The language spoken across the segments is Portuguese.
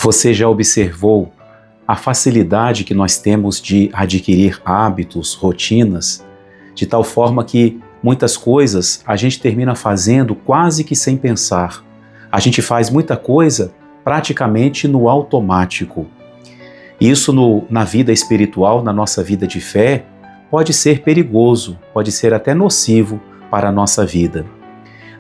Você já observou a facilidade que nós temos de adquirir hábitos, rotinas, de tal forma que muitas coisas a gente termina fazendo quase que sem pensar. A gente faz muita coisa praticamente no automático. Isso na vida espiritual, na nossa vida de fé, pode ser perigoso, pode ser até nocivo para a nossa vida.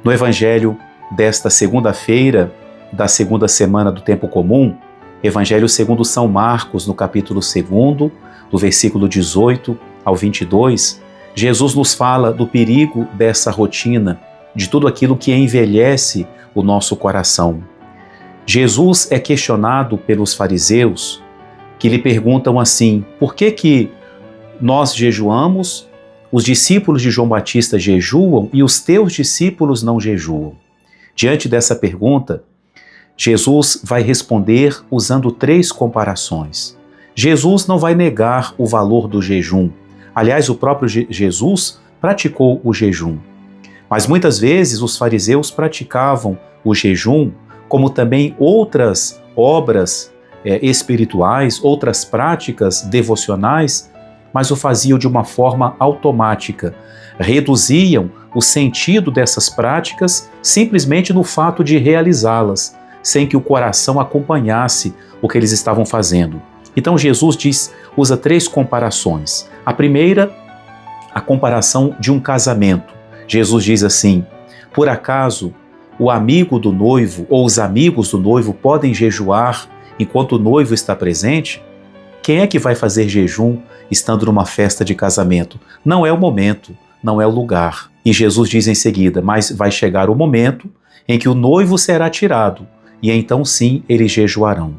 No Evangelho desta segunda-feira, da segunda semana do Tempo Comum, Evangelho segundo São Marcos, no capítulo 2, do versículo 18 ao 22, Jesus nos fala do perigo dessa rotina, de tudo aquilo que envelhece o nosso coração. Jesus é questionado pelos fariseus, que lhe perguntam assim: por que nós jejuamos, os discípulos de João Batista jejuam e os teus discípulos não jejuam? Diante dessa pergunta, Jesus vai responder usando 3 comparações. Jesus não vai negar o valor do jejum. Aliás, o próprio Jesus praticou o jejum. Mas muitas vezes os fariseus praticavam o jejum, como também outras obras espirituais, outras práticas devocionais, mas o faziam de uma forma automática. Reduziam o sentido dessas práticas simplesmente no fato de realizá-las, sem que o coração acompanhasse o que eles estavam fazendo. Então Jesus usa 3 comparações. A primeira, a comparação de um casamento. Jesus diz assim: por acaso o amigo do noivo ou os amigos do noivo podem jejuar enquanto o noivo está presente? Quem é que vai fazer jejum estando numa festa de casamento? Não é o momento, não é o lugar. E Jesus diz em seguida: mas vai chegar o momento em que o noivo será tirado, e então sim eles jejuarão.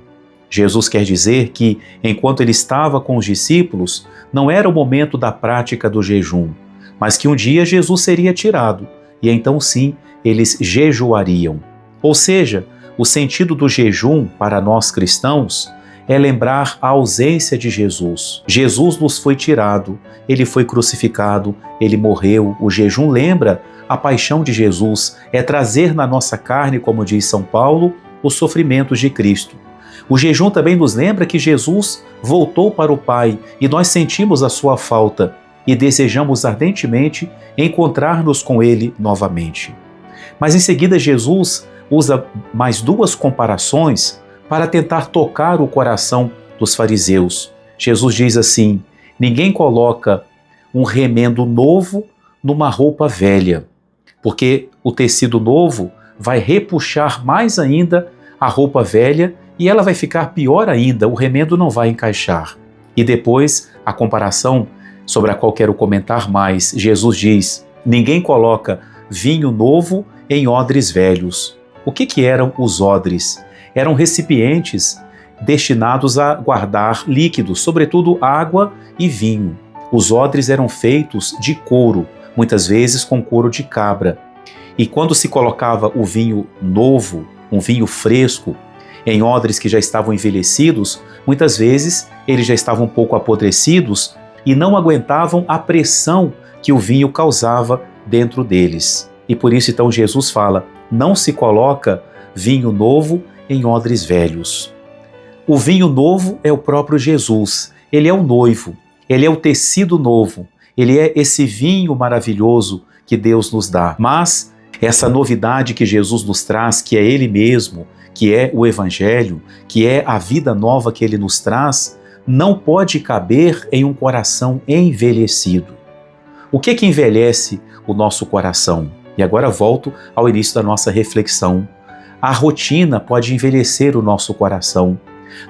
Jesus quer dizer que, enquanto ele estava com os discípulos, não era o momento da prática do jejum, mas que um dia Jesus seria tirado, e então sim eles jejuariam. Ou seja, o sentido do jejum para nós cristãos é lembrar a ausência de Jesus. Jesus nos foi tirado, ele foi crucificado, ele morreu. O jejum lembra a paixão de Jesus, é trazer na nossa carne, como diz São Paulo, os sofrimentos de Cristo. O jejum também nos lembra que Jesus voltou para o Pai e nós sentimos a sua falta e desejamos ardentemente encontrar-nos com Ele novamente. Mas em seguida Jesus usa mais 2 comparações para tentar tocar o coração dos fariseus. Jesus diz assim: ninguém coloca um remendo novo numa roupa velha, porque o tecido novo vai repuxar mais ainda a roupa velha e ela vai ficar pior ainda, o remendo não vai encaixar. E depois, a comparação sobre a qual quero comentar mais, Jesus diz: ninguém coloca vinho novo em odres velhos. O que eram os odres? Eram recipientes destinados a guardar líquidos, sobretudo água e vinho. Os odres eram feitos de couro, muitas vezes com couro de cabra. E quando se colocava o vinho novo, um vinho fresco, em odres que já estavam envelhecidos, muitas vezes eles já estavam um pouco apodrecidos e não aguentavam a pressão que o vinho causava dentro deles. E por isso então Jesus fala: não se coloca vinho novo em odres velhos. O vinho novo é o próprio Jesus, ele é o noivo, ele é o tecido novo, ele é esse vinho maravilhoso que Deus nos dá. Mas essa novidade que Jesus nos traz, que é Ele mesmo, que é o Evangelho, que é a vida nova que Ele nos traz, não pode caber em um coração envelhecido. O que envelhece o nosso coração? E agora volto ao início da nossa reflexão. A rotina pode envelhecer o nosso coração.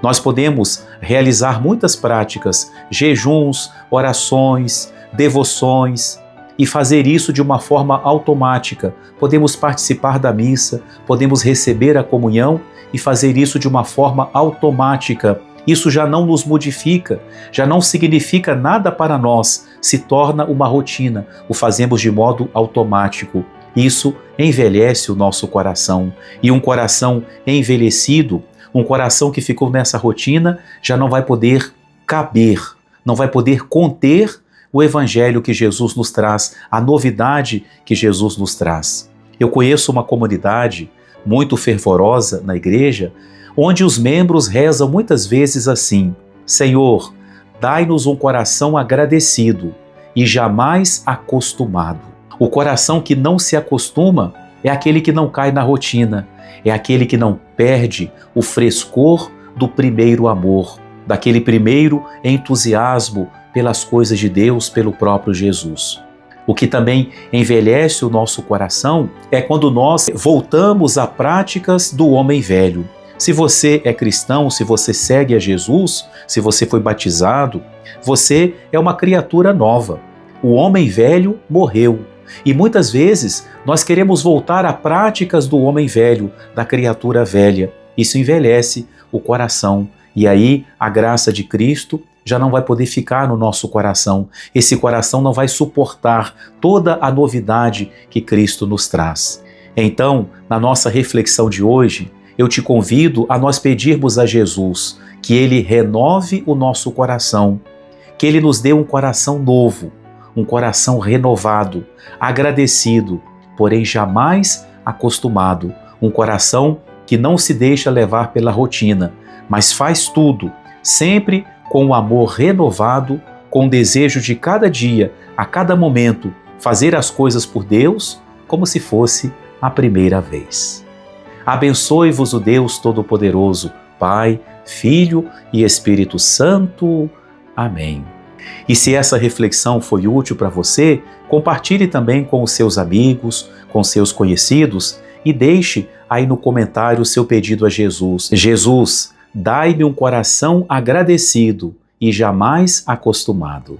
Nós podemos realizar muitas práticas, jejuns, orações, devoções, e fazer isso de uma forma automática. Podemos participar da missa, podemos receber a comunhão e fazer isso de uma forma automática. Isso já não nos modifica, já não significa nada para nós, se torna uma rotina, o fazemos de modo automático. Isso envelhece o nosso coração, e um coração envelhecido, um coração que ficou nessa rotina, já não vai poder caber, não vai poder conter o Evangelho que Jesus nos traz, a novidade que Jesus nos traz. Eu conheço uma comunidade muito fervorosa na igreja, onde os membros rezam muitas vezes assim: Senhor, dai-nos um coração agradecido e jamais acostumado. O coração que não se acostuma é aquele que não cai na rotina, é aquele que não perde o frescor do primeiro amor, daquele primeiro entusiasmo pelas coisas de Deus, pelo próprio Jesus. O que também envelhece o nosso coração é quando nós voltamos a práticas do homem velho. Se você é cristão, se você segue a Jesus, se você foi batizado, você é uma criatura nova. O homem velho morreu. E muitas vezes nós queremos voltar a práticas do homem velho, da criatura velha. Isso envelhece o coração. E aí a graça de Cristo já não vai poder ficar no nosso coração. Esse coração não vai suportar toda a novidade que Cristo nos traz. Então, na nossa reflexão de hoje, eu te convido a nós pedirmos a Jesus que Ele renove o nosso coração, que Ele nos dê um coração novo, um coração renovado, agradecido, porém jamais acostumado, um coração que não se deixa levar pela rotina, mas faz tudo, sempre com o amor renovado, com o desejo de cada dia, a cada momento, fazer as coisas por Deus como se fosse a primeira vez. Abençoe-vos o Deus Todo-Poderoso, Pai, Filho e Espírito Santo. Amém. E se essa reflexão foi útil para você, compartilhe também com os seus amigos, com seus conhecidos e deixe aí no comentário o seu pedido a Jesus. Jesus, dai-me um coração agradecido e jamais acostumado.